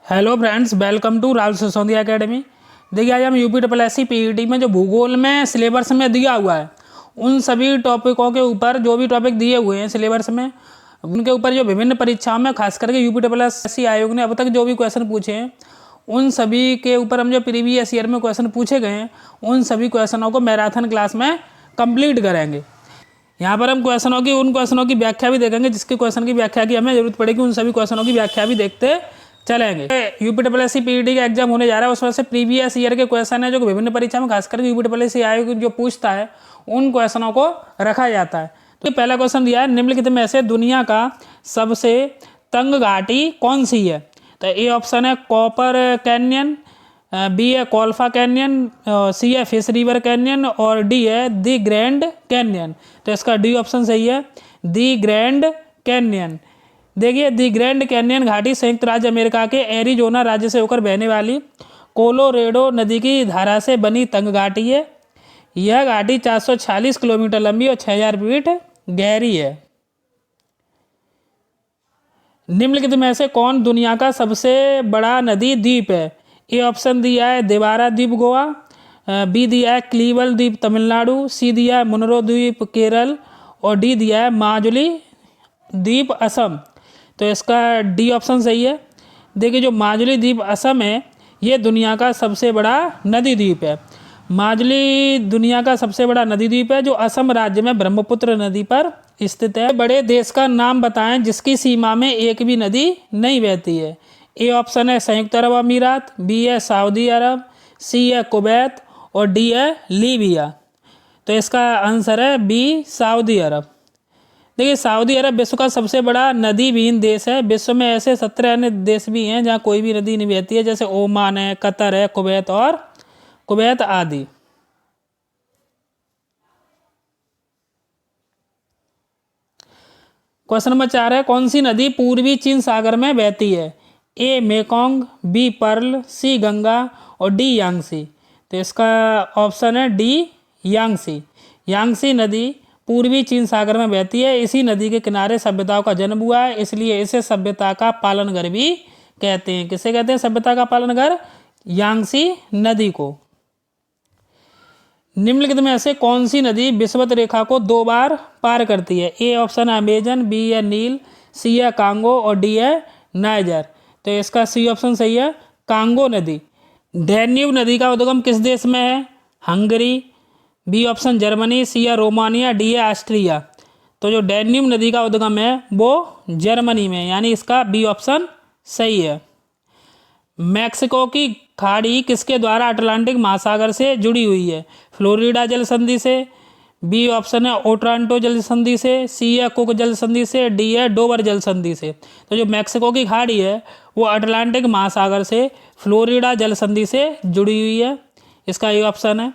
Hello friends, welcome to Rahul Sisodia academy. देखिए, आज हम UP triple S C PET में जो भूगोल में सिलेबस में दिया हुआ है उन सभी टॉपिकों के ऊपर जो भी टॉपिक दिए हुए हैं सिलेबस में उनके ऊपर जो विभिन्न परीक्षाओं में खास करके यूपी ट्रिपल एस सी आयोग ने अब तक जो भी क्वेश्चन पूछे हैं उन सभी के ऊपर हम जो प्रीवियस ईयर में क्वेश्चन पूछे गए हैं उन सभी क्वेश्चनों को मैराथन क्लास में कंप्लीट करेंगे। यहाँ पर हम उन क्वेश्चनों की व्याख्या भी देखेंगे जिसके क्वेश्चन की व्याख्या की हमें जरूरत पड़ेगी, उन सभी क्वेश्चनों की व्याख्या भी देखते चलेंगे। UP triple S C PET का एग्जाम होने जा रहा है, उसमें से प्रीवियस ईयर के क्वेश्चन है जो विभिन्न परीक्षा में खास करके यूपी ट्रिपल एस सी आयोग जो पूछता है उन क्वेश्चनों को रखा जाता है। तो पहला क्वेश्चन दिया है, निम्नलिखित में से दुनिया का सबसे तंग घाटी कौन सी है? तो ए ऑप्शन है कॉपर कैनियन, बी है कोल्फा कैनियन, सी है फिश रिवर कैनियन और डी है दी ग्रैंड कैनियन। तो इसका डी ऑप्शन सही है, दी ग्रैंड कैनियन। देखिए, दी ग्रैंड कैनियन घाटी संयुक्त राज्य अमेरिका के एरिजोना राज्य से होकर बहने वाली कोलोरेडो नदी की धारा से बनी तंग घाटी है। यह घाटी 446 किलोमीटर लंबी और 6000 फीट गहरी है। निम्नलिखित में से कौन दुनिया का सबसे बड़ा नदी द्वीप है? ए ऑप्शन दिया है देवारा द्वीप गोवा, बी दिया है क्लीवल द्वीप तमिलनाडु, सी दिया है मुनरो द्वीप केरल और डी दिया है माजुली द्वीप असम। तो इसका डी ऑप्शन सही है। देखिए, जो माजुली द्वीप असम है ये दुनिया का सबसे बड़ा नदी द्वीप है। माजुली दुनिया का सबसे बड़ा नदी द्वीप है जो असम राज्य में ब्रह्मपुत्र नदी पर स्थित है। बड़े देश का नाम बताएं जिसकी सीमा में एक भी नदी नहीं बहती है। ए ऑप्शन है संयुक्त अरब अमीरात, बी है सऊदी अरब, सी है कुवैत और डी है लीबिया। तो इसका आंसर है बी सऊदी अरब। देखिए, सऊदी अरब विश्व का सबसे बड़ा नदी विहीन देश है। विश्व में ऐसे 17 अन्य देश भी हैं जहाँ कोई भी नदी नहीं बहती है, जैसे ओमान है, कतर है, कुवैत आदि। क्वेश्चन नंबर 4 है, कौन सी नदी पूर्वी चीन सागर में बहती है? ए मेकोंग, बी पर्ल, सी गंगा और डी यांगसी। तो इसका ऑप्शन है डी यांगसी। यांगसी नदी पूर्वी चीन सागर में बहती है। इसी नदी के किनारे सभ्यताओं का जन्म हुआ है, इसलिए इसे सभ्यता का पालनगर भी कहते हैं। किसे कहते हैं सभ्यता का पालनगर? यांगसी नदी को। निम्नलिखित में से कौन सी नदी विषुवत रेखा को 2 बार पार करती है? ए ऑप्शन है अमेजन, बी है नील, सी है कांगो और डी है नाइजर। तो इसका सी ऑप्शन सही है, कांगो नदी। डैन्यूब नदी का उद्गम किस देश में है? हंगरी, बी ऑप्शन जर्मनी, सी है रोमानिया, डी है ऑस्ट्रिया। तो जो डैन्यूब नदी का उद्गम है वो जर्मनी में, यानी इसका बी ऑप्शन सही है। मैक्सिको की खाड़ी किसके द्वारा अटलांटिक महासागर से जुड़ी हुई है? फ्लोरिडा जल संधि से, बी ऑप्शन है ओट्रांटो जल संधि से, सी है कुक जल संधि से, डी है डोवर जल संधि से। तो जो मैक्सिको की खाड़ी है वो अटलांटिक महासागर से फ्लोरिडा जल संधि से जुड़ी हुई है। इसका ये ऑप्शन है।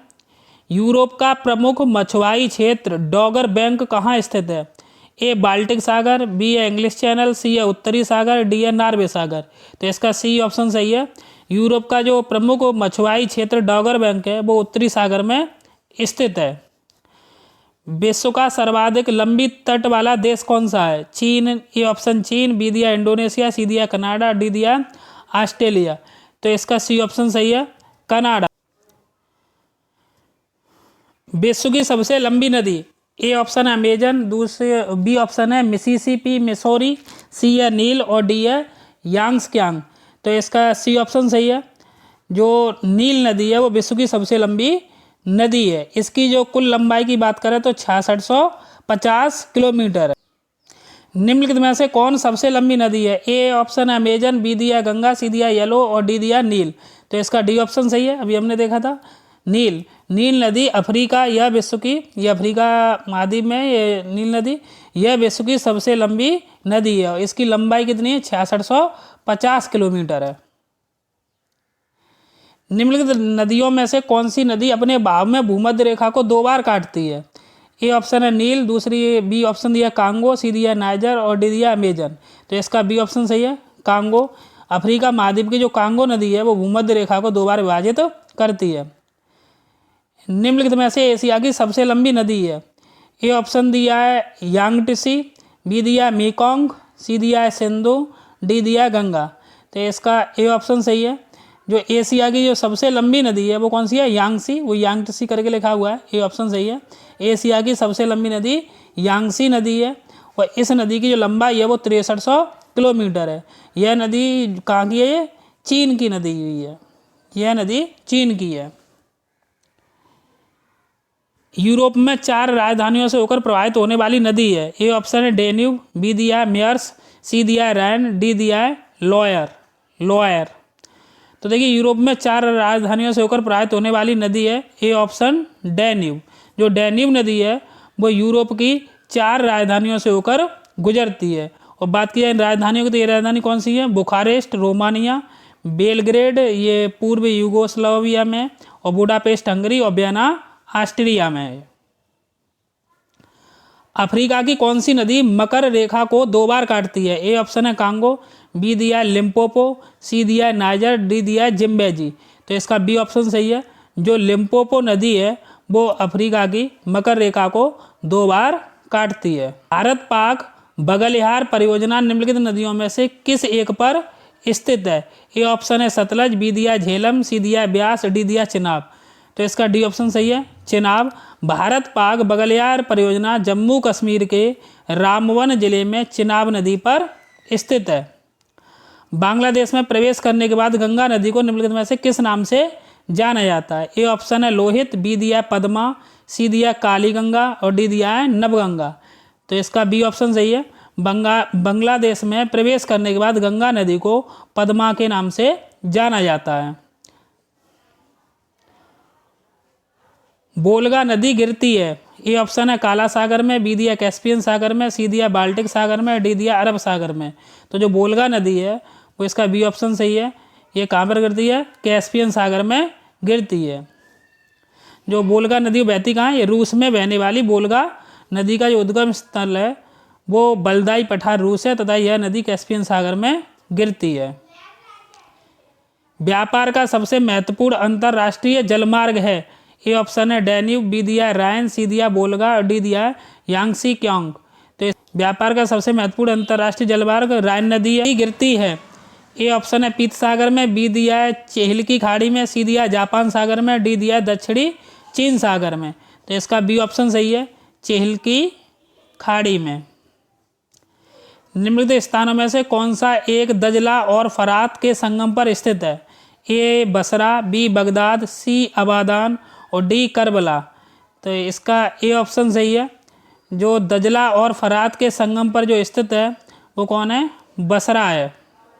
यूरोप का प्रमुख मछुआई क्षेत्र डॉगर बैंक कहाँ स्थित है? ए बाल्टिक सागर, बी है इंग्लिश चैनल, सी है उत्तरी सागर, डी है नॉर्वे सागर। तो इसका सी ऑप्शन सही है। यूरोप का जो प्रमुख मछुआई क्षेत्र डॉगर बैंक है वो उत्तरी सागर में स्थित है। विश्व का सर्वाधिक लंबी तट वाला देश कौन सा है? चीन, ए ऑप्शन चीन, बी दिया इंडोनेशिया, सी दिया कनाडा, डी दिया ऑस्ट्रेलिया। तो इसका सी ऑप्शन सही है, कनाडा। विश्व की सबसे लंबी नदी? ए ऑप्शन है अमेजन, दूसरे बी ऑप्शन है मिसिसिपी मिसौरी, सी है नील और डी है यांग्सकियांग। तो इसका सी ऑप्शन सही है। जो नील नदी है वो विश्व की सबसे लंबी नदी है। इसकी जो कुल लंबाई की बात करें तो 6650 किलोमीटर है। निम्नलिखित में से कौन सबसे लंबी नदी है? ए ऑप्शन है अमेजन, बी दिया गंगा, सी दिया येलो और डी दिया नील। तो इसका डी ऑप्शन सही है, अभी हमने देखा था नील। नील नदी अफ्रीका या विश्व की, यह अफ्रीका महाद्वीप में ये नील नदी यह विश्व की सबसे लंबी नदी है। इसकी लंबाई कितनी है? 6650 किलोमीटर है। निम्नलिखित नदियों में से कौन सी नदी अपने बहाव में भूमध्य रेखा को 2 बार काटती है? ए ऑप्शन है नील, दूसरी बी ऑप्शन दिया कांगो, सी दिया नाइजर और डी दिया अमेजन। तो इसका बी ऑप्शन सही है, कांगो। अफ्रीका महाद्वीप की जो कांगो नदी है वो भूमध्य रेखा को 2 बार विभाजित करती है। निम्नलिखित में से एशिया की सबसे लंबी नदी है? ए ऑप्शन दिया है यांगटीसी, बी दिया मेकोंग, सी दिया है सिंधु, डी दिया है गंगा। तो इसका ए ऑप्शन सही है। जो एशिया की जो सबसे लंबी नदी है वो कौन सी है? यांगसी, वो यांगसी करके लिखा हुआ है, ए ऑप्शन सही है। एशिया की सबसे लंबी नदी यांगसी नदी है और इस नदी की जो लंबाई है वो 6300 किलोमीटर है। यह नदी कहाँ की है? ये चीन की नदी हुई है, यह नदी चीन की है। यूरोप में 4 राजधानियों से होकर प्रवाहित होने वाली नदी है। ए ऑप्शन है डेन्यूब, बी दिया है मेयर्स, सी दिया है रैन, डी दिया है लोयर। तो देखिए यूरोप में 4 राजधानियों से होकर प्रवाहित होने वाली नदी है, ए ऑप्शन डैन्यूब। जो डैन्यूब नदी है वो यूरोप की 4 राजधानियों से होकर गुजरती है। और बात की जाए इन राजधानियों की तो ये राजधानी कौन सी है? बुखारेस्ट रोमानिया, बेलग्रेड ये पूर्व यूगोस्लाविया में, और बुडापेस्ट हंगरी, और वियना ऑस्ट्रिया में है। अफ्रीका की कौन सी नदी मकर रेखा को 2 बार काटती है? ए ऑप्शन है कांगो, बी दिया है लिम्पोपो, सी दिया है नाइजर, डी दिया है जिम्बेजी। तो इसका बी ऑप्शन सही है। जो लिम्पोपो नदी है वो अफ्रीका की मकर रेखा को 2 बार काटती है। भारत पाक बगलिहार परियोजना निम्नलिखित नदियों में से किस एक पर स्थित है? ए ऑप्शन है सतलज, बी दिया है झेलम, सी दिया है ब्यास, डी दिया है चिनाब। तो इसका डी ऑप्शन सही है, चिनाब। भारत पाक बगलियार परियोजना जम्मू कश्मीर के रामवन जिले में चिनाब नदी पर स्थित है। बांग्लादेश में प्रवेश करने के बाद गंगा नदी को निम्नलिखित में से किस नाम से जाना जाता है? ए ऑप्शन है लोहित, बी दिया है पद्मा, सी दिया है काली गंगा, और डी दिया है नवगंगा। तो इसका बी ऑप्शन सही है। बांग्लादेश में प्रवेश करने के बाद गंगा नदी को पद्मा के नाम से जाना जाता है। बोलगा नदी गिरती है। ए ऑप्शन है काला सागर में, बी दिया कैस्पियन सागर में, सी दिया बाल्टिक सागर में, डी दिया अरब सागर में। तो जो बोलगा नदी है वो इसका बी ऑप्शन सही है। ये कहाँ पर गिरती है? कैस्पियन सागर में गिरती है। जो बोलगा नदी बहती कहाँ है? ये रूस में बहने वाली बोलगा नदी का जो उद्गम स्थल है वो बलदाई पठार रूस है, तथा यह नदी कैस्पियन सागर में गिरती है। व्यापार का सबसे महत्वपूर्ण अंतर्राष्ट्रीय जलमार्ग है। ए ऑप्शन है डैन्यूब, बी दिया है रायन, सी दिया बोलगा, और डी दिया है यांगसी क्योंग। तो व्यापार का सबसे महत्वपूर्ण अंतर्राष्ट्रीय जलमार्ग रायन नदी है, गिरती है। ए ऑप्शन है पीत सागर में, बी दिया है चेहल की खाड़ी में, सी दिया है जापान सागर में, डी दिया है दक्षिणी चीन सागर में। तो इसका बी ऑप्शन सही है, चेहल की खाड़ी में। निम्नलिखित स्थानों में से कौन सा एक दजला और फरात के संगम पर स्थित है? ए बसरा, बी बगदाद, सी अबादान, और डी करबला। तो इसका ए ऑप्शन सही है। जो दजला और फरात के संगम पर जो स्थित है वो कौन है? बसरा है।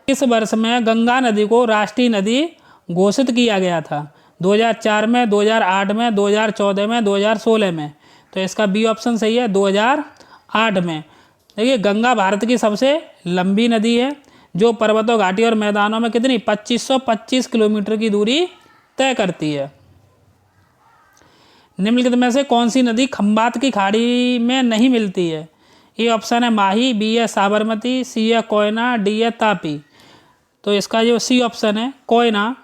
इस वर्ष में गंगा नदी को राष्ट्रीय नदी घोषित किया गया था? 2004 में, 2008 में, 2014 में, 2016 में। तो इसका बी ऑप्शन सही है, 2008 में। देखिए गंगा भारत की सबसे लंबी नदी है जो पर्वतों, घाटी और मैदानों में कितनी 2525 किलोमीटर की दूरी तय करती है। निम्नलिखित में से कौन सी नदी खंबात की खाड़ी में नहीं मिलती है? ए ऑप्शन है माही, बी है साबरमती, सी है कोयना, डी है तापी। तो इसका जो सी ऑप्शन है कोयना।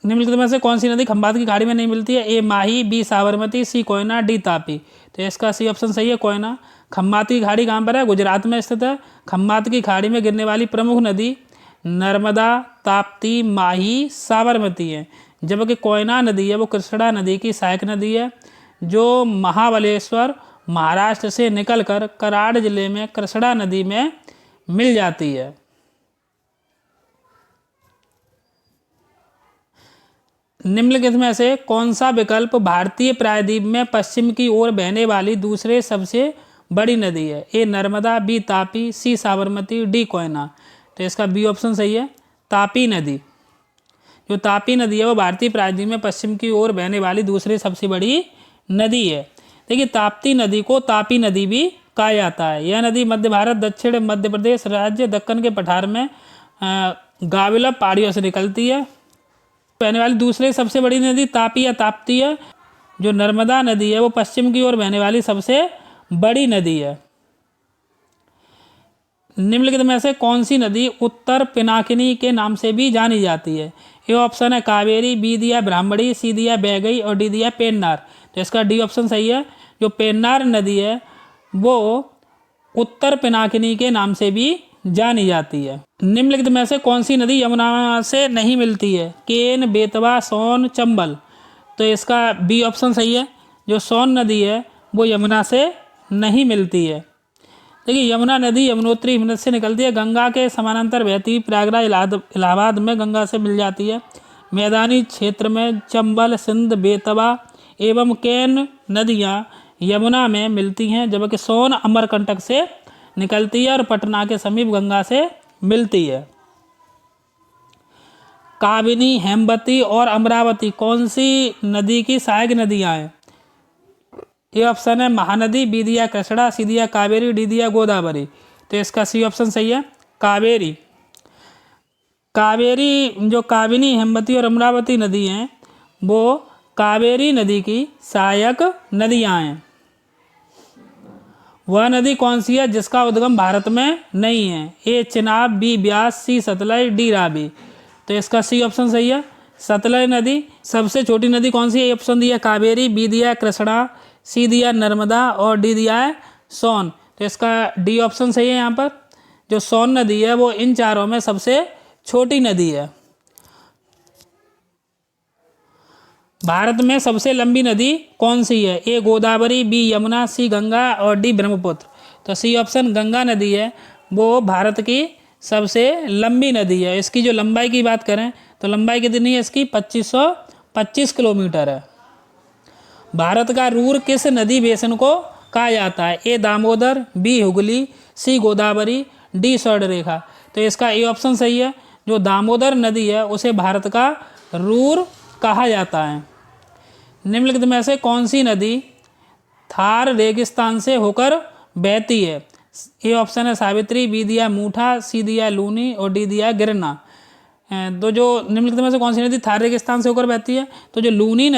निम्नलिखित में से कौन सी नदी खंबात की खाड़ी में नहीं मिलती है? ए माही, बी साबरमती, सी कोयना, डी तापी। तो इसका सी ऑप्शन सही है कोयना। खंबात की खाड़ी कहाँ पर है? गुजरात में स्थित है। खंबात की खाड़ी में गिरने वाली प्रमुख नदी नर्मदा, ताप्ती, माही, साबरमती है। जबकि कोयना नदी है वो कृष्णा नदी की सहायक नदी है जो महाबलेश्वर महाराष्ट्र से निकलकर कराड़ जिले में कृष्णा नदी में मिल जाती है। निम्नलिखित में से कौन सा विकल्प भारतीय प्रायद्वीप में पश्चिम की ओर बहने वाली दूसरे सबसे बड़ी नदी है? ए नर्मदा, बी तापी, सी साबरमती, डी कोयना। तो इसका बी ऑप्शन सही है, तापी नदी। जो तापी नदी है वो भारतीय प्रायद्वीप में पश्चिम की ओर बहने वाली दूसरी सबसे बड़ी नदी है। देखिए ताप्ती नदी को तापी नदी भी कहा जाता है। यह नदी मध्य भारत, दक्षिण मध्य प्रदेश राज्य, दक्कन के पठार में गाविला पहाड़ियों से निकलती है। बहने वाली दूसरी सबसे बड़ी नदी तापी या ताप्ती है। जो नर्मदा नदी है वो पश्चिम की ओर बहने वाली सबसे बड़ी नदी है। निम्नलिखित में से कौन सी नदी उत्तर पिनाकिनी के नाम से भी जानी जाती है? ए ऑप्शन है कावेरी, बी दिया ब्राह्मणी, सी दिया बैगई, और डी दिया पेन्नार। तो इसका डी ऑप्शन सही है। जो पेन्नार नदी है वो उत्तर पिनाकिनी के नाम से भी जानी जाती है। निम्नलिखित में से कौन सी नदी यमुना से नहीं मिलती है? केन, बेतवा, सोन, चंबल। तो इसका बी ऑप्शन सही है। जो सोन नदी है वो यमुना से नहीं मिलती है। देखिए, यमुना नदी यमुनोत्री हिमनद से निकलती है, गंगा के समानांतर बहती, प्रयागराज इलाहाबाद में गंगा से मिल जाती है। मैदानी क्षेत्र में चंबल, सिंध, बेतवा एवं केन नदियाँ यमुना में मिलती हैं, जबकि सोन अमरकंटक से निकलती है और पटना के समीप गंगा से मिलती है। काबिनी, हेमवती और अमरावती कौन सी नदी की सहायक नदियाँ हैं? ये ऑप्शन है महानदी, बी दिया कृष्णा, सी दिया कावेरी, डी दिया गोदावरी। तो इसका सी ऑप्शन सही है, कावेरी। कावेरी, जो काबिनी, हेमवती और अमरावती नदी हैं वो कावेरी नदी की सहायक नदियाँ हैं। वह नदी कौन सी है जिसका उद्गम भारत में नहीं है? ए चिनाब, बी ब्यास, सी सतलज, डी रावी। तो इसका सी ऑप्शन सही है, सतलज नदी। सबसे छोटी नदी कौन सी है? ए ऑप्शन दिया कावेरी, बी दिया कृष्णा, सी दिया नर्मदा और डी दिया है सोन। तो इसका डी ऑप्शन सही है। यहाँ पर जो सोन नदी है वो इन चारों में सबसे छोटी नदी है। भारत में सबसे लंबी नदी कौन सी है? ए गोदावरी, बी यमुना, सी गंगा और डी ब्रह्मपुत्र। तो सी ऑप्शन गंगा नदी है, वो भारत की सबसे लंबी नदी है। इसकी जो लंबाई की बात करें तो लंबाई कितनी है इसकी? 2525 किलोमीटर है। भारत का रूर किस नदी बेसिन को कहा जाता है? ए दामोदर, बी हुगली, सी गोदावरी, डी स्वर्णरेखा। तो इसका ए ऑप्शन सही है। जो दामोदर नदी है उसे भारत का रूर कहा जाता है। निम्नलिखित में से कौन सी नदी थार रेगिस्तान से होकर बहती है? ए ऑप्शन है सावित्री, बी दिया मूठा, सी दिया लूनी और डी दिया गिरना। तो जो निम्नलिखित में से कौन सी नदी थार रेगिस्तान से होकर बहती है? तो जो लूनी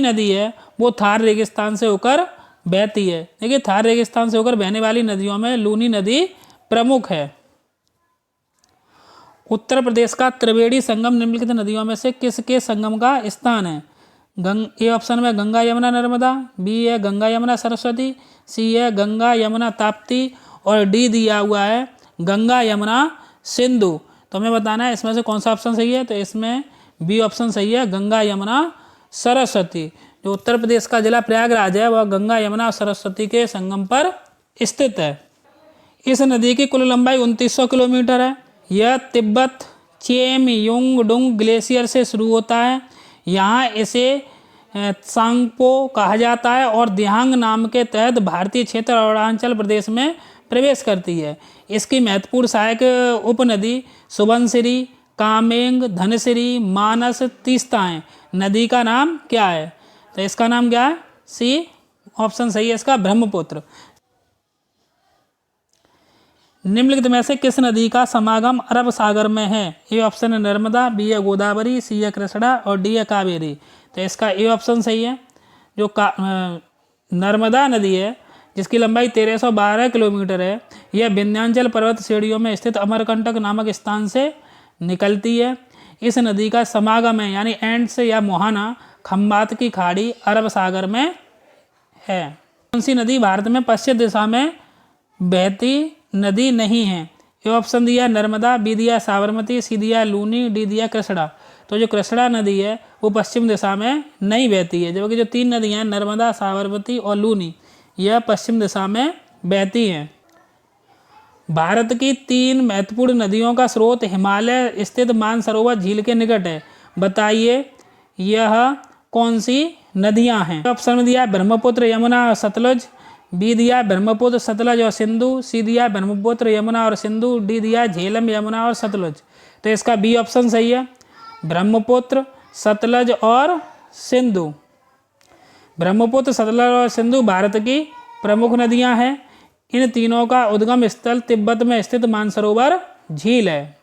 नदी है वो थार रेगिस्तान से होकर बहती है। देखिए, थार रेगिस्तान से होकर बहने वाली नदियों में लूनी नदी प्रमुख है। उत्तर प्रदेश का त्रिवेणी संगम निम्नलिखित नदियों में से किसके संगम का स्थान है? ए ऑप्शन में गंगा यमुना नर्मदा, बी है गंगा यमुना सरस्वती, सी है गंगा यमुना ताप्ती और डी दिया हुआ है गंगा यमुना सिंधु। तो हमें बताना है इसमें से कौन सा ऑप्शन सही है। तो इसमें बी ऑप्शन सही है, गंगा यमुना सरस्वती। जो उत्तर प्रदेश का जिला प्रयागराज है वह गंगा यमुना और सरस्वती के संगम पर स्थित है। इस नदी की कुल लंबाई 2900 किलोमीटर है। यह तिब्बत चेमयुंगडुंग ग्लेशियर से शुरू होता है। यहाँ इसे सांगपो कहा जाता है और दिहांग नाम के तहत भारतीय क्षेत्र अरुणाचल प्रदेश में प्रवेश करती है। इसकी महत्वपूर्ण सहायक उपनदी सुबनसिरी, कामेंग, धनसिरी, मानस, तीस्ता हैं। नदी का नाम क्या है? तो इसका नाम क्या है? सी ऑप्शन सही है इसका, ब्रह्मपुत्र। निम्नलिखित में से किस नदी का समागम अरब सागर में है? ए ऑप्शन है नर्मदा, बी है गोदावरी, सी है कृष्णा और डी है कावेरी। तो इसका ए ऑप्शन सही है। जो नर्मदा नदी है जिसकी लंबाई 1312 किलोमीटर है, यह विंध्याचल पर्वत श्रेणियों में स्थित अमरकंटक नामक स्थान से निकलती है। इस नदी का समागम है यानी एंड्स या मोहाना खंबात की खाड़ी अरब सागर में है। कौन सी नदी भारत में पश्चिम दिशा में बहती नदी नहीं है? ए ऑप्शन दिया नर्मदा, बी दिया साबरमती, सी दिया लूनी, डी दिया कृष्णा। तो जो कृष्णा नदी है वो पश्चिम दिशा में नहीं बहती है, जबकि जो तीन नदियाँ नर्मदा, साबरमती और लूनी यह पश्चिम दिशा में बहती हैं। भारत की तीन महत्वपूर्ण नदियों का स्रोत हिमालय स्थित मानसरोवर झील के निकट है। बताइए यह कौन सी नदियां हैं? ऑप्शन में दिया ब्रह्मपुत्र, यमुना और सतलज, बी दिया ब्रह्मपुत्र, सतलज और सिंधु, सी दिया ब्रह्मपुत्र, यमुना और सिंधु, डी दिया झेलम, यमुना और सतलज। तो इसका बी ऑप्शन सही है, ब्रह्मपुत्र, सतलज और सिंधु। ब्रह्मपुत्र, सतलज और सिंधु भारत की प्रमुख नदियां हैं। इन तीनों का उद्गम स्थल तिब्बत में स्थित मानसरोवर झील है।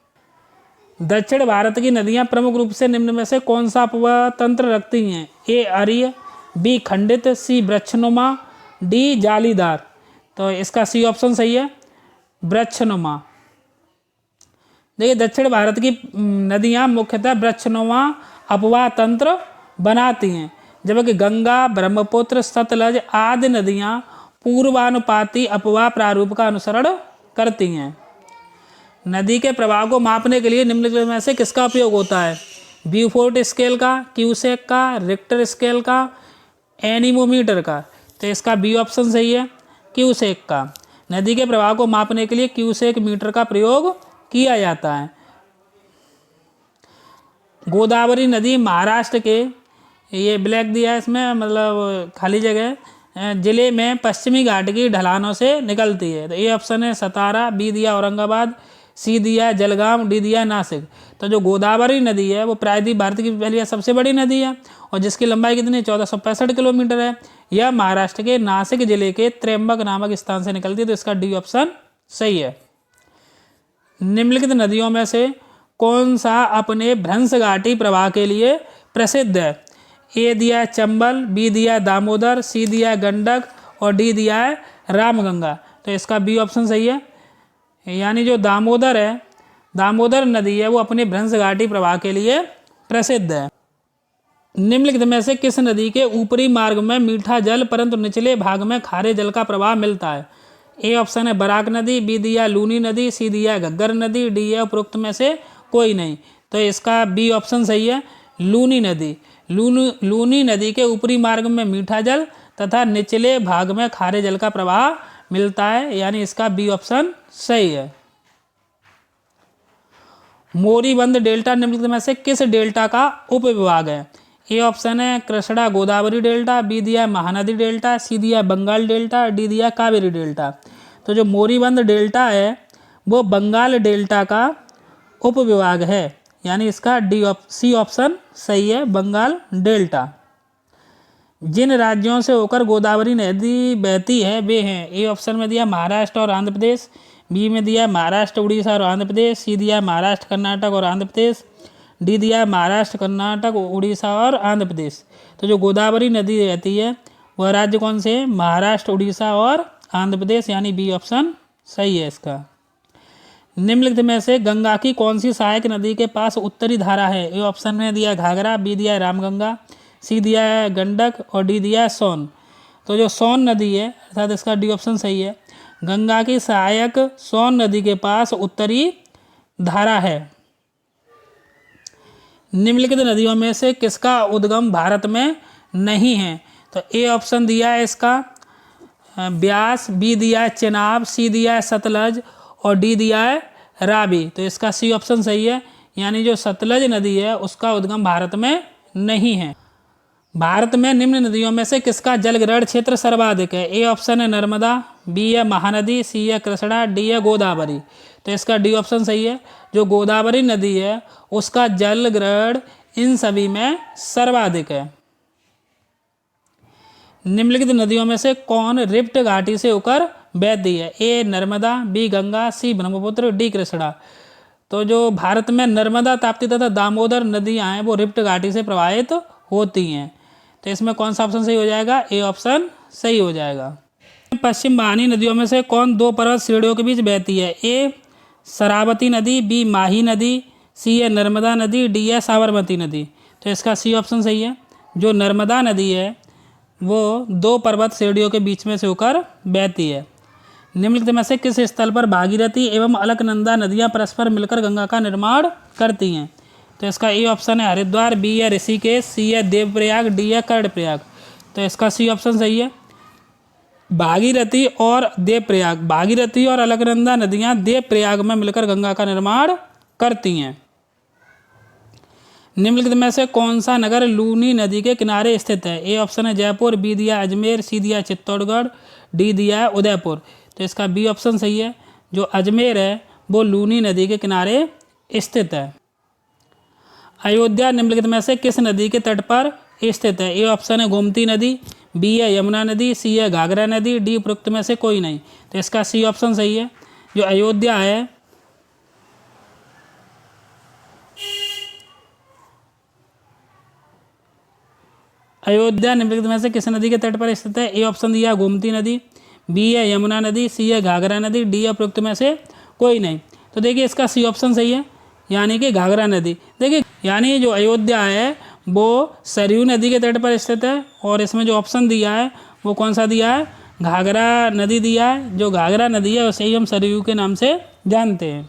दक्षिण भारत की नदियां प्रमुख रूप से निम्न में से कौन सा अपवाह तंत्र रखती हैं? ए अरीय, बी खंडित, सी वृक्षनुमा, डी जालीदार। तो इसका सी ऑप्शन सही है, वृक्षनुमा। देखिए दक्षिण भारत की नदियां मुख्यतः वृक्षनुमा अपवाह तंत्र बनाती हैं, जबकि गंगा, ब्रह्मपुत्र, सतलज आदि नदियां पूर्वानुपाती अपवाह प्रारूप का अनुसरण करती हैं। नदी के प्रवाह को मापने के लिए निम्नलिखित में से किसका उपयोग होता है? ब्यूफोर्ट स्केल का, क्यूसेक का, रिक्टर स्केल का, एनीमोमीटर का। तो इसका बी ऑप्शन सही है, क्यूसेक का। नदी के प्रवाह को मापने के लिए क्यूसेक मीटर का प्रयोग किया जाता है। गोदावरी नदी महाराष्ट्र के, ये ब्लैक दिया है इसमें, मतलब खाली जगह, जिले में पश्चिमी घाट की ढलानों से निकलती है। तो ए ऑप्शन है सतारा, बी दिया औरंगाबाद, सी दिया जलगांव, डी दिया नासिक। तो जो गोदावरी नदी है वो प्रायद्वीप भारत की पहली सबसे बड़ी नदी है और जिसकी लंबाई कितनी 1465 किलोमीटर है। यह महाराष्ट्र के नासिक जिले के त्र्यंबक नामक स्थान से निकलती है। तो इसका डी ऑप्शन सही है। निम्नलिखित नदियों में से कौन सा अपने भ्रंश घाटी प्रवाह के लिए प्रसिद्ध है? ए दिया है चंबल, बी दिया है दामोदर, सी दिया है गंडक और डी दिया है रामगंगा। तो इसका बी ऑप्शन सही है। यानी जो दामोदर है, दामोदर नदी है वो अपने भ्रंश घाटी प्रवाह के लिए प्रसिद्ध है। निम्नलिखित में से किस नदी के ऊपरी मार्ग में मीठा जल परंतु निचले भाग में खारे जल का प्रवाह मिलता है? ए ऑप्शन है बराक नदी, बी दिया लूनी नदी, सी दिया घग्गर नदी, डी है उपरोक्त में से कोई नहीं। तो इसका बी ऑप्शन सही है, लूनी नदी। लूनी नदी के ऊपरी मार्ग में मीठा जल तथा निचले भाग में खारे जल का प्रवाह मिलता है। यानी इसका बी ऑप्शन सही है। मोरीबंद डेल्टा निम्नलिखित में से किस डेल्टा का उपविभाग है? ए ऑप्शन है कृष्णा गोदावरी डेल्टा, बी दिया है महानदी डेल्टा, सी दिया है बंगाल डेल्टा, डी दिया है कावेरी डेल्टा। तो जो मोरीबंद डेल्टा है वो बंगाल डेल्टा का उपविभाग है। यानी इसका सी ऑप्शन सही है, बंगाल डेल्टा। जिन राज्यों से होकर गोदावरी नदी बहती है वे हैं? ए ऑप्शन में दिया महाराष्ट्र और आंध्र प्रदेश, बी में दिया महाराष्ट्र उड़ीसा और आंध्र प्रदेश, सी दिया महाराष्ट्र कर्नाटक और आंध्र प्रदेश, डी दिया महाराष्ट्र कर्नाटक उड़ीसा और आंध्र प्रदेश। तो जो गोदावरी नदी बहती है वह राज्य कौन से? महाराष्ट्र, उड़ीसा और आंध्र प्रदेश। यानी बी ऑप्शन सही है इसका। निम्नलिखित में से गंगा की कौन सी सहायक नदी के पास उत्तरी धारा है? ए ऑप्शन में दिया घाघरा, बी दिया रामगंगा, सी दिया है गंडक और डी दिया है सोन। तो जो सोन नदी है अर्थात इसका डी ऑप्शन सही है। गंगा की सहायक सोन नदी के पास उत्तरी धारा है। निम्नलिखित नदियों में से किसका उद्गम भारत में नहीं है? तो ए ऑप्शन दिया है इसका ब्यास, बी दिया है चेनाब, सी दिया है सतलज और डी दिया है रावी। तो इसका सी ऑप्शन सही है। यानी जो सतलज नदी है उसका उद्गम भारत में नहीं है। भारत में निम्न नदियों में से किसका जलग्रहण क्षेत्र सर्वाधिक है? ए ऑप्शन है नर्मदा, बी है महानदी, सी है कृष्णा, डी है गोदावरी। तो इसका डी ऑप्शन सही है। जो गोदावरी नदी है उसका जलग्रहण इन सभी में सर्वाधिक है। निम्नलिखित नदियों में से कौन रिफ्ट घाटी से होकर बहती है? ए नर्मदा, बी गंगा, सी ब्रह्मपुत्र, डी कृष्णा। तो जो भारत में नर्मदा, ताप्ती तथा दामोदर नदियां हैं वो रिफ्ट घाटी से प्रवाहित होती हैं। तो इसमें कौन सा ऑप्शन सही हो जाएगा? ए ऑप्शन सही हो जाएगा। पश्चिम वाहिनी नदियों में से कौन दो पर्वत श्रेणियों के बीच बहती है? ए शरावती नदी, बी माही नदी, सी है नर्मदा नदी, डी है साबरमती नदी। तो इसका सी ऑप्शन सही है। जो नर्मदा नदी है वो दो पर्वत श्रेणियों के बीच में से होकर बहती है। निम्नलिखित में से किस स्थल पर भागीरथी एवं अलकनंदा नदियां परस्पर मिलकर गंगा का निर्माण करती हैं? तो इसका ए ऑप्शन है हरिद्वार, बी है ऋषिकेश, सी है देवप्रयाग, डी है कर्णप्रयाग। तो इसका सी ऑप्शन सही है। भागीरथी और देवप्रयाग, भागीरथी और अलकनंदा नदियां देवप्रयाग में मिलकर गंगा का निर्माण करती हैं। निम्नलिखित में से कौन सा नगर लूनी नदी के किनारे स्थित है? ए ऑप्शन है जयपुर, बी दिया अजमेर, सी दिया चित्तौड़गढ़, डी दिया उदयपुर। तो इसका बी ऑप्शन सही है। जो अजमेर है वो लूनी नदी के किनारे स्थित है। अयोध्या निम्नलिखित में से किस नदी के तट पर स्थित है? ए ऑप्शन है गोमती नदी, बी है यमुना नदी, सी है घाघरा नदी, डी उपरोक्त में से कोई नहीं। तो इसका सी ऑप्शन सही है। जो अयोध्या है अयोध्या निम्नलिखित में से किस नदी के तट पर स्थित है? ए ऑप्शन दिया गोमती नदी, बी है यमुना नदी, सी है घाघरा नदी, डी है उपरोक्त में से कोई नहीं। तो देखिए इसका सी ऑप्शन सही है, यानी कि घाघरा नदी। देखिए यानी जो अयोध्या है वो सरयू नदी के तट पर स्थित है और इसमें जो ऑप्शन दिया है वो कौन सा दिया है? घाघरा नदी दिया है, जो घाघरा नदी है उसे ही हम सरयू के नाम से जानते हैं।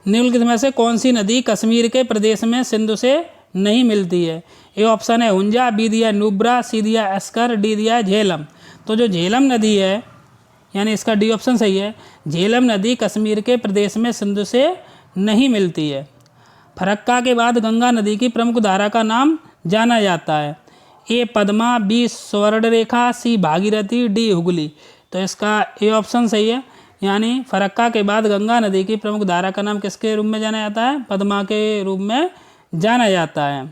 निम्नलिखित में से कौन सी नदी कश्मीर के प्रदेश में सिंधु से नहीं मिलती है? ए ऑप्शन है हुंजा, बी दिया नुब्रा, सी दिया अस्कर, डी दिया झेलम। तो जो झेलम नदी है, यानी इसका डी ऑप्शन सही है, झेलम नदी कश्मीर के प्रदेश में सिंधु से नहीं मिलती है। फरक्का के बाद गंगा नदी की प्रमुख धारा का नाम जाना जाता है? ए पद्मा, बी स्वर्णरेखा, सी भागीरथी, डी हुगली। तो इसका ए ऑप्शन सही है, यानी फरक्का के बाद गंगा नदी की प्रमुख धारा का नाम किसके रूप में जाना जाता है? पद्मा के रूप में जाना जाता है।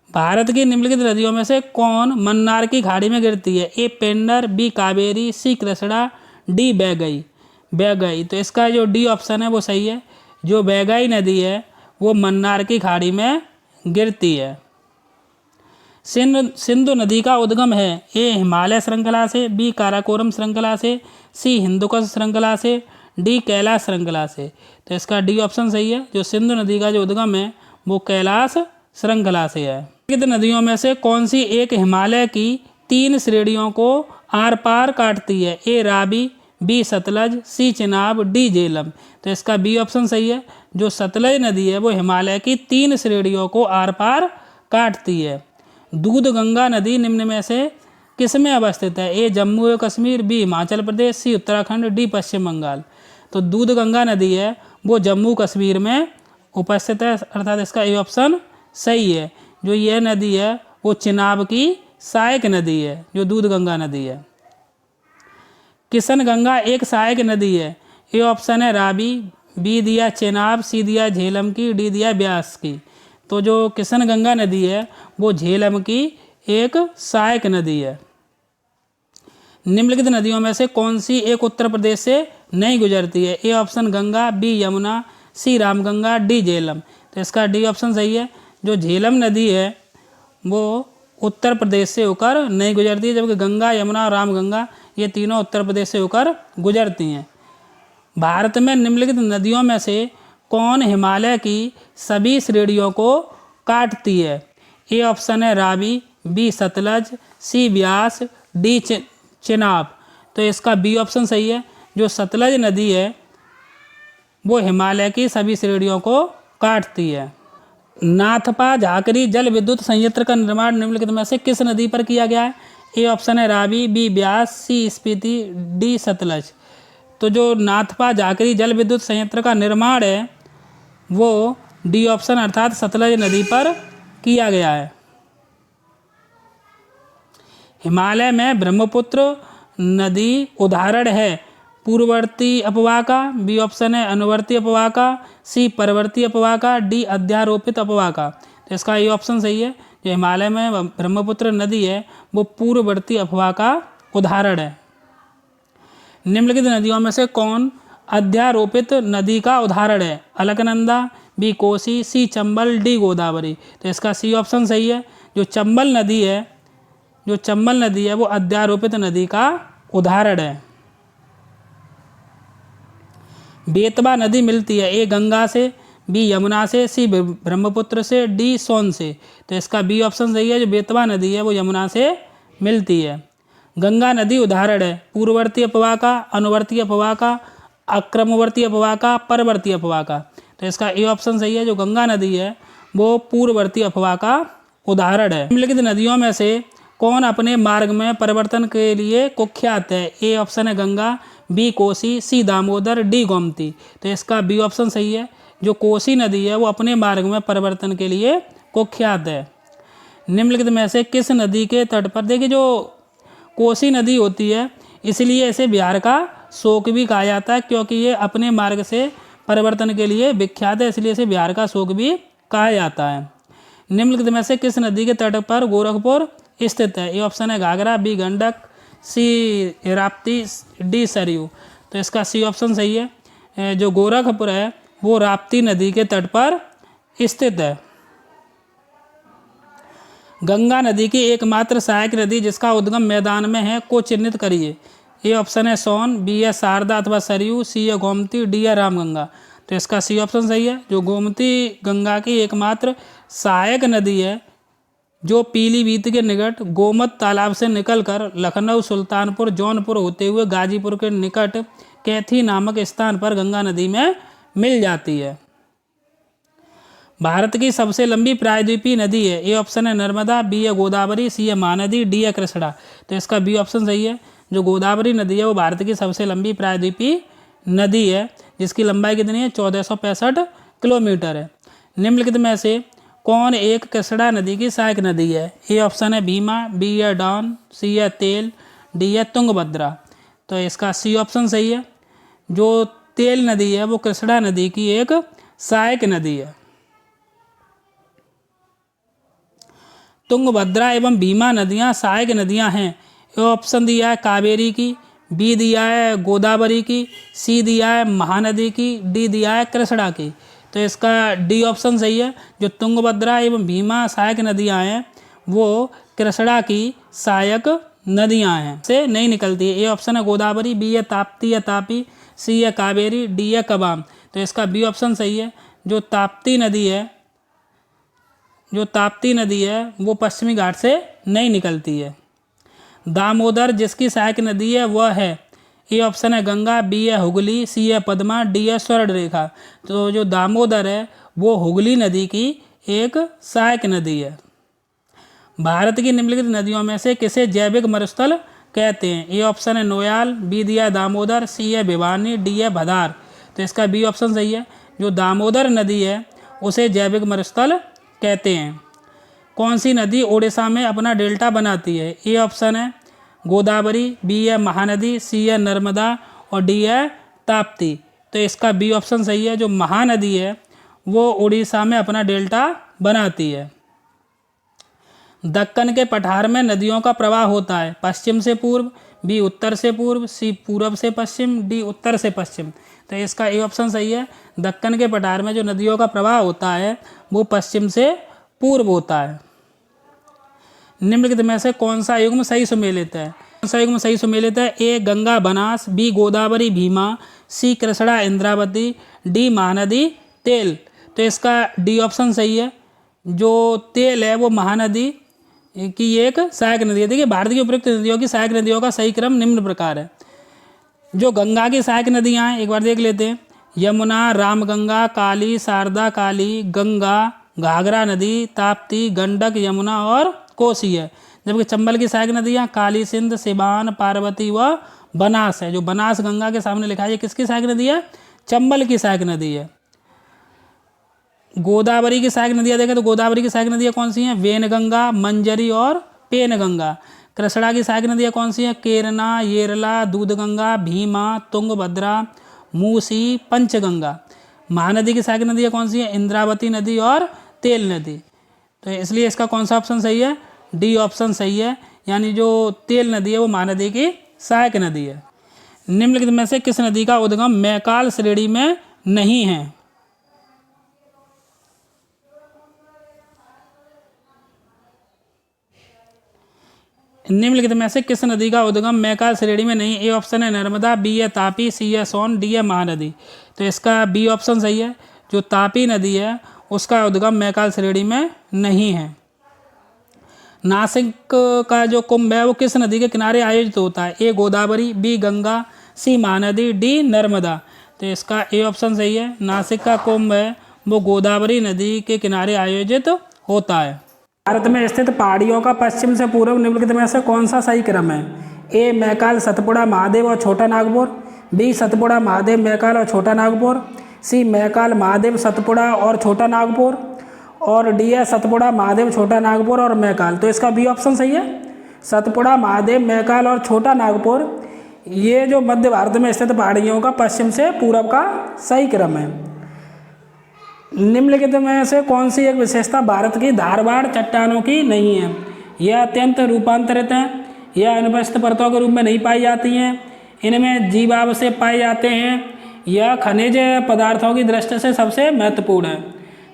भारत की निम्नलिखित नदियों में से कौन मन्नार की खाड़ी में गिरती है? ए पेन्नर, बी कावेरी, सी कृष्णा, डी बैगई। बैगई, तो इसका जो डी ऑप्शन है वो सही है। जो बैगई नदी है वो मन्नार की खाड़ी में गिरती है। सिंधु नदी का उद्गम है? ए हिमालय श्रृंखला से, बी काराकोरम श्रृंखला से, सी हिंदुकुश श्रृंखला से, डी कैलाश श्रृंखला से। तो इसका डी ऑप्शन सही है। जो सिंधु नदी का जो उद्गम है वो कैलाश श्रृंखला से है। निम्नलिखित नदियों में से कौन सी एक हिमालय की 3 श्रेणियों को आर पार काटती है? ए रावी, बी सतलज, सी चिनाब, डी झेलम। तो इसका बी ऑप्शन सही है। जो सतलज नदी है वो हिमालय की 3 श्रेणियों को आर पार काटती है। दूध गंगा नदी निम्न में से किस में अवस्थित है? ए जम्मू व कश्मीर, बी हिमाचल प्रदेश, सी उत्तराखंड, डी पश्चिम बंगाल। तो दूध गंगा नदी है वो जम्मू कश्मीर में उपस्थित है, अर्थात इसका ए ऑप्शन सही है। जो यह नदी है वो चिनाब की सहायक नदी है, जो दूध गंगा नदी है। किशन गंगा एक सहायक नदी है? ए ऑप्शन है रावी, बी दिया चिनाब, सी दिया झेलम की, डी दिया ब्यास की। तो जो किशन गंगा नदी है वो झेलम की एक सहायक नदी है। निम्नलिखित नदियों में से कौन सी एक उत्तर प्रदेश से नहीं गुजरती है? A option Ganga, B Yamuna, C Ramganga, D Jhelum. तो इसका डी ऑप्शन सही है। जो झेलम नदी है वो उत्तर प्रदेश से होकर नहीं गुजरती है, जबकि गंगा, यमुना और रामगंगा ये तीनों उत्तर प्रदेश से होकर गुजरती हैं। भारत में निम्नलिखित नदियों में से कौन हिमालय की सभी श्रेणियों को काटती है? ए ऑप्शन है रावी, बी सतलज, सी ब्यास, डी चिनाब। तो इसका बी ऑप्शन सही है। जो सतलज नदी है वो हिमालय की सभी श्रेणियों को काटती है। नाथपा झाकरी जल विद्युत संयंत्र का निर्माण निम्नलिखित में से किस नदी पर किया गया है? ए ऑप्शन है रावी, बी ब्यास, सी स्पीति, डी सतलज। तो जो नाथपा झाकरी जल विद्युत संयंत्र का निर्माण है वो डी ऑप्शन अर्थात सतलज नदी पर किया गया है। हिमालय में ब्रह्मपुत्र नदी उदाहरण है? पूर्ववर्ती अपवाह का, बी ऑप्शन है अनुवर्ती अपवाह का, सी परवर्ती अपवाह का, डी अध्यारोपित अपवाह का। तो इसका ये ऑप्शन सही है। जो हिमालय में ब्रह्मपुत्र नदी है वो पूर्ववर्ती अपवाह का उदाहरण है। निम्नलिखित नदियों में से कौन अध्यारोपित नदी का उदाहरण है? अलकनंदा, बी कोसी, सी चंबल, डी गोदावरी। तो इसका सी ऑप्शन सही है। जो चंबल नदी है वो अध्यारोपित नदी का उदाहरण है। बेतवा नदी मिलती है? ए गंगा से, बी यमुना से, सी ब्रह्मपुत्र से, डी सोन से। तो इसका बी ऑप्शन सही है। जो बेतवा नदी है वो यमुना से मिलती है। गंगा नदी उदाहरण है पूर्ववर्ती अपवाह का, अनुवर्ती अपवाह का, अक्रमवर्ती अपवाह का, परवर्ती अपवाह का। तो इसका ए ऑप्शन सही है। जो गंगा नदी है वो पूर्ववर्ती अपवाह का उदाहरण है। निम्नलिखित नदियों में से कौन अपने मार्ग में परिवर्तन के लिए कुख्यात है? ए ऑप्शन है गंगा, बी कोसी, सी दामोदर, डी गोमती। तो इसका बी ऑप्शन सही है। जो कोसी नदी है वो अपने मार्ग में परिवर्तन के लिए कुख्यात है। निम्नलिखित में से किस नदी के तट पर, देखिए जो कोसी नदी होती है इसलिए इसे बिहार का शोक भी कहा जाता है, क्योंकि ये अपने मार्ग से परिवर्तन के लिए विख्यात है, इसलिए इसे बिहार का शोक भी कहा जाता है। निम्नलिखित में से किस नदी के तट पर गोरखपुर स्थित है? ए ऑप्शन है घाघरा, बी गंडक, सी राप्ती, डी सरयू। तो इसका सी ऑप्शन सही है। जो गोरखपुर है वो राप्ती नदी के तट पर स्थित है। गंगा नदी की एकमात्र सहायक नदी जिसका उद्गम मैदान में है को चिन्हित करिए। ए ऑप्शन है सोन, बी है शारदा अथवा सरयू, सी है गोमती, डी है रामगंगा। तो इसका सी ऑप्शन सही है। जो गोमती गंगा की एकमात्र सहायक नदी है, जो पीलीभीत के निकट गोमत तालाब से निकलकर लखनऊ, सुल्तानपुर, जौनपुर होते हुए गाजीपुर के निकट कैथी नामक स्थान पर गंगा नदी में मिल जाती है। भारत की सबसे लंबी प्रायद्वीपीय नदी है। ए ऑप्शन है नर्मदा, बी है गोदावरी, सी है महानदी, डी है कृष्णा। तो इसका बी ऑप्शन सही है। जो गोदावरी नदी है वो भारत की सबसे लंबी प्रायद्वीपीय नदी है, जिसकी लंबाई कितनी है? 1465 किलोमीटर है। निम्नलिखित में से कौन एक कृष्णा नदी की सहायक नदी है? ए ऑप्शन है भीमा, बी है डॉन, सी है तेल, डी है तुंगभद्रा। तो इसका सी ऑप्शन सही है। जो तेल नदी है वो कृष्णा नदी की एक सहायक नदी है। तुंगभद्रा एवं भीमा नदियां सहायक नदियां हैं। ए ऑप्शन दिया है कावेरी की, बी दिया है गोदावरी की, सी दिया है महानदी की, डी दिया है कृष्णा की। तो इसका डी ऑप्शन सही है। जो तुंगभद्रा एवं भीमा सहायक नदियां हैं वो कृष्णा की सहायक नदियां हैं, से नहीं निकलती है। ए ऑप्शन है गोदावरी, बी है ताप्ती या तापी, सी है कावेरी, डी है कबाम। तो इसका बी ऑप्शन सही है। जो ताप्ती नदी है वो पश्चिमी घाट से नहीं निकलती है। दामोदर जिसकी सहायक नदी है वह है, ए ऑप्शन है गंगा, बी है हुगली, सी है पद्मा, डी है स्वर्णरेखा। तो जो दामोदर है वो हुगली नदी की एक सहायक नदी है। भारत की निम्नलिखित नदियों में से किसे जैविक मरुस्थल कहते हैं? ए ऑप्शन है नोयाल, बी दिया है दामोदर, सी है भिवानी, डी है भदार। तो इसका बी ऑप्शन सही है। जो दामोदर नदी है उसे जैविक मरुस्थल कहते हैं। कौन सी नदी ओडिशा में अपना डेल्टा बनाती है? ए ऑप्शन है गोदावरी, बी है महानदी, सी है नर्मदा और डी है ताप्ती। तो इसका बी ऑप्शन सही है। जो महानदी है वो उड़ीसा में अपना डेल्टा बनाती है। दक्कन के पठार में नदियों का प्रवाह होता है पश्चिम से पूर्व, बी उत्तर से पूर्व, सी पूर्व से पश्चिम, डी उत्तर से पश्चिम। तो इसका ए ऑप्शन सही है। दक्कन के पठार में जो नदियों का प्रवाह होता है वो पश्चिम से पूर्व होता है। निम्नलिखित में से कौन सा युग्म सही सुमेलित है? कौन सा युग्म सही सुमेलित है? ए गंगा बनास, बी गोदावरी भीमा, सी कृष्णा इंद्रावती, डी महानदी तेल। तो इसका डी ऑप्शन सही है। जो तेल है वो महानदी की एक सहायक नदी है। देखिए भारत की उपयुक्त नदियों की सहायक नदियों का सही क्रम निम्न प्रकार है। जो गंगा की सहायक नदियाँ हैं एक बार देख लेते हैं। यमुना, रामगंगा, काली, शारदा काली, गंगा, घाघरा नदी, ताप्ती, गंडक, यमुना और कोसी है। जबकि चंबल की सहायक नदियाँ काली सिंध, सिवान, पार्वती व बनास है। जो बनास गंगा के सामने लिखा है ये किसकी सहायक नदी है? चंबल की सहायक नदी है। गोदावरी की सहायक नदियाँ देखें तो गोदावरी की सहायक नदियाँ कौन सी हैं? वेनगंगा, मंजरी और पेनगंगा। कृष्णा की सहायक नदियाँ कौन सी हैं? केरना, येरला, दूधगंगा, भीमा, तुंगभद्रा, मूसी, पंचगंगा। महानदी की सहायक नदियाँ कौन सी हैं? इंद्रावती नदी और तेल नदी। तो इसलिए इसका कौन सा ऑप्शन सही है? डी ऑप्शन सही है। यानी जो तेल नदी है वो महानदी की सहायक नदी है। निम्नलिखित में से किस नदी का उद्गम मैकाल श्रेणी में नहीं है? निम्नलिखित में से किस नदी का उद्गम मैकाल श्रेणी में नहीं? ए ऑप्शन है नर्मदा, बी है तापी, सी है सोन, डी है महानदी। तो इसका बी ऑप्शन सही है। जो तापी नदी है उसका उद्गम मैकाल श्रेणी में नहीं है। नासिक का जो कुंभ है वो किस नदी के किनारे आयोजित होता है? ए गोदावरी, बी गंगा, सी महानदी, डी नर्मदा। तो इसका ए ऑप्शन सही है। नासिक का कुंभ है वो गोदावरी नदी के किनारे आयोजित होता है। भारत में स्थित पहाड़ियों का पश्चिम से पूर्व निम्नलिखित में से कौन सा सही क्रम है? ए मैकाल, सतपुड़ा, महादेव और छोटा नागपुर, बी सतपुड़ा, महादेव, मैकाल और छोटा नागपुर, सी मैकाल, महादेव, सतपुड़ा और छोटा नागपुर और डी है सतपुड़ा, महादेव, छोटा नागपुर और मैकाल। तो इसका बी ऑप्शन सही है। सतपुड़ा, महादेव, मैकाल और छोटा नागपुर ये जो मध्य भारत में स्थित पहाड़ियों का पश्चिम से पूर्व का सही क्रम है। निम्नलिखित में से कौन सी एक विशेषता भारत की धारवाड़ चट्टानों की नहीं है? यह अत्यंत रूपांतरित हैं, यह अनुपस्थित परतों के रूप में नहीं पाई जाती हैं, इनमें जीवावशेष पाए जाते हैं, यह खनिज पदार्थों की दृष्टि से सबसे महत्वपूर्ण है।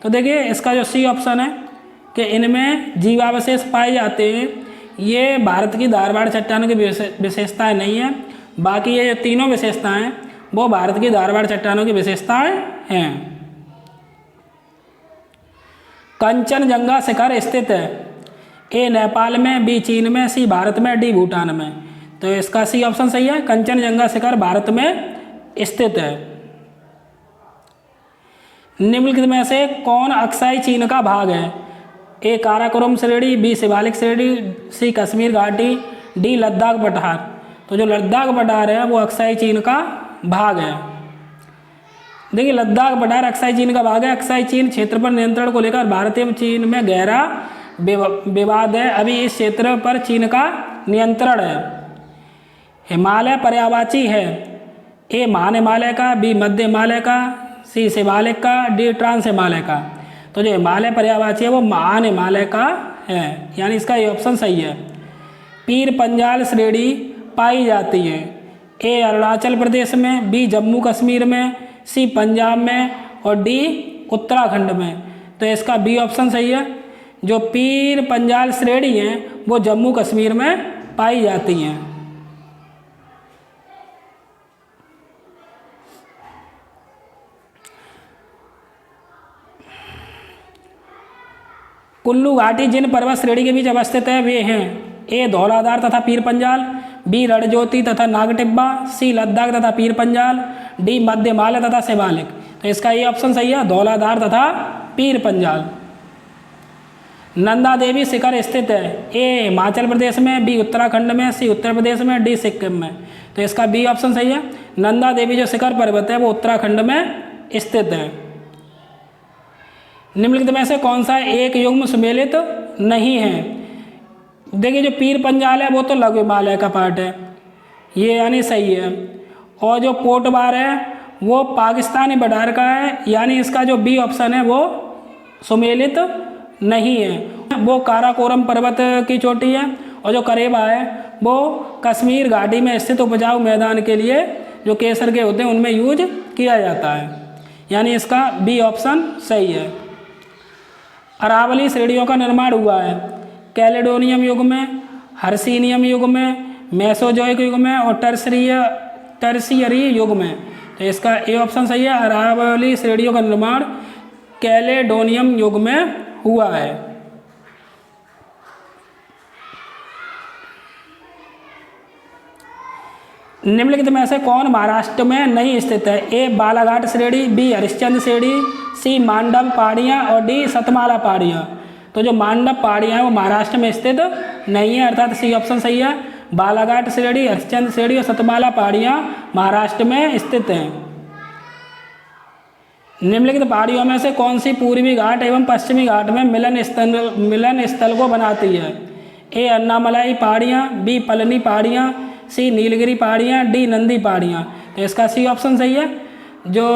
तो देखिए इसका जो सी ऑप्शन है कि इनमें जीवावशेष पाए जाते हैं, ये भारत की धारवाड़ चट्टानों की विशेषताएँ नहीं है। बाकी ये तीनों विशेषताएँ वो भारत की धारवाड़ चट्टानों की विशेषताएँ हैं। कंचनजंगा शिखर स्थित है? ए नेपाल में, बी चीन में, सी भारत में, डी भूटान में। तो इसका सी ऑप्शन सही है, कंचनजंगा शिखर भारत में स्थित है। निम्नलिखित में से कौन अक्साई चीन का भाग है? ए काराकोरम श्रेणी, बी शिवालिक श्रेणी, सी कश्मीर घाटी, डी लद्दाख पठार। तो जो लद्दाख पठार है वो अक्साई चीन का भाग है। देखिए लद्दाख पठार अक्साई चीन का भाग है। अक्साई चीन क्षेत्र पर नियंत्रण को लेकर भारत एवं चीन में गहरा विवाद है। अभी इस क्षेत्र पर चीन का नियंत्रण है। हिमालय पर्यायवाची है? ए महान हिमालय का, बी मध्य हिमालय का, सी शिवालिक का, डी ट्रांस हिमालय का। तो जो हिमालय पर्यायवाची है वो महान हिमालय का है, यानी इसका ये ऑप्शन सही है। पीर पंजाल श्रेणी पाई जाती है? ए अरुणाचल प्रदेश में, बी जम्मू कश्मीर में, सी पंजाब में और डी उत्तराखंड में। तो इसका बी ऑप्शन सही है। जो पीर पंजाल श्रेणी हैं वो जम्मू कश्मीर में पाई जाती हैं। कुल्लू घाटी जिन पर्वत श्रेणी के बीच अवस्थित है वे हैं? ए धौलाधार तथा पीर पंजाल, बी रणज्योति तथा नागटिब्बा, सी लद्दाख तथा पीर पंजाल, डी मध्य हिमालय तथा शिवालिक। तो इसका ये ऑप्शन सही है, धौलाधार तथा पीर पंजाल। नंदा देवी शिखर स्थित है? ए हिमाचल प्रदेश में, बी उत्तराखंड में, सी उत्तर प्रदेश में, डी सिक्किम में। तो इसका बी ऑप्शन सही है। नंदा देवी जो शिखर पर्वत है वो उत्तराखंड में स्थित है। निम्नलिखित में से कौन सा एक युग्म सुमेलित नहीं है? देखिए जो पीर पंजाल है वो तो लघु हिमालय का पार्ट है, ये यानी सही है। और जो पोटबार है वो पाकिस्तानी बटार का है, यानी इसका जो बी ऑप्शन है वो सुमेलित नहीं है। वो काराकोरम पर्वत की चोटी है और जो करेबा है वो कश्मीर घाटी में स्थित उपजाऊ मैदान के लिए जो केसर के होते हैं उनमें यूज किया जाता है, यानी इसका बी ऑप्शन सही है। अरावली श्रेणियों का निर्माण हुआ है? कैलेडोनियम युग में, हर्सिनियम युग में, मेसोजोइक युग में और टर्शियरी युग में। तो इसका ए ऑप्शन सही है। अरावली श्रेणियों का निर्माण कैलेडोनियम युग में हुआ है। निम्नलिखित में से कौन महाराष्ट्र में नहीं स्थित है? ए बालाघाट श्रेणी, बी हरिश्चंद्र श्रेणी, सी मांडव पहाड़ियाँ और डी सतमाला पहाड़ियाँ। तो जो मांडव पहाड़ियाँ हैं वो महाराष्ट्र में स्थित नहीं है, अर्थात सी ऑप्शन सही है। बालाघाट श्रेणी, हरिश्चंद्र श्रेणी और सतमाला पहाड़ियाँ महाराष्ट्र में स्थित हैं। निम्नलिखित पहाड़ियों में से कौन सी पूर्वी घाट एवं पश्चिमी घाट में मिलन स्थल को बनाती है? ए अन्नामलाई पहाड़ियाँ, बी पलनी पहाड़ियाँ, सी नीलगिरी पहाड़ियाँ, डी नंदी पहाड़ियाँ। तो इसका सी ऑप्शन सही है। जो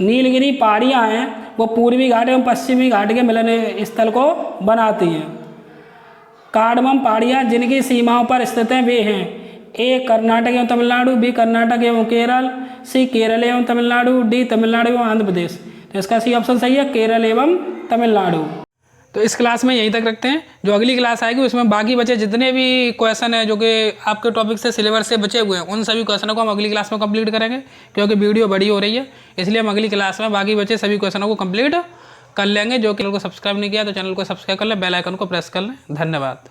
नीलगिरी पहाड़ियाँ हैं वो पूर्वी घाट एवं पश्चिमी घाट के मिलन स्थल को बनाती हैं। कार्डमम पहाड़ियाँ जिनकी सीमाओं पर स्थित हैं वे हैं? ए कर्नाटक एवं तमिलनाडु, बी कर्नाटक एवं केरल, सी केरल एवं तमिलनाडु, डी तमिलनाडु एवं आंध्र प्रदेश। तो इसका सी ऑप्शन सही है, केरल एवं तमिलनाडु। तो इस क्लास में यहीं तक रखते हैं। जो अगली क्लास आएगी उसमें बाकी बचे जितने भी क्वेश्चन हैं जो कि आपके टॉपिक से सिलेबस से बचे हुए हैं उन सभी क्वेश्चनों को हम अगली क्लास में कंप्लीट करेंगे, क्योंकि वीडियो बड़ी हो रही है, इसलिए हम अगली क्लास में बाकी बचे सभी क्वेश्चनों को कंप्लीट कर लेंगे। जो कि चैनल को सब्सक्राइब नहीं किया तो चैनल को सब्सक्राइब कर लें, बेल आइकन को प्रेस कर लें। धन्यवाद।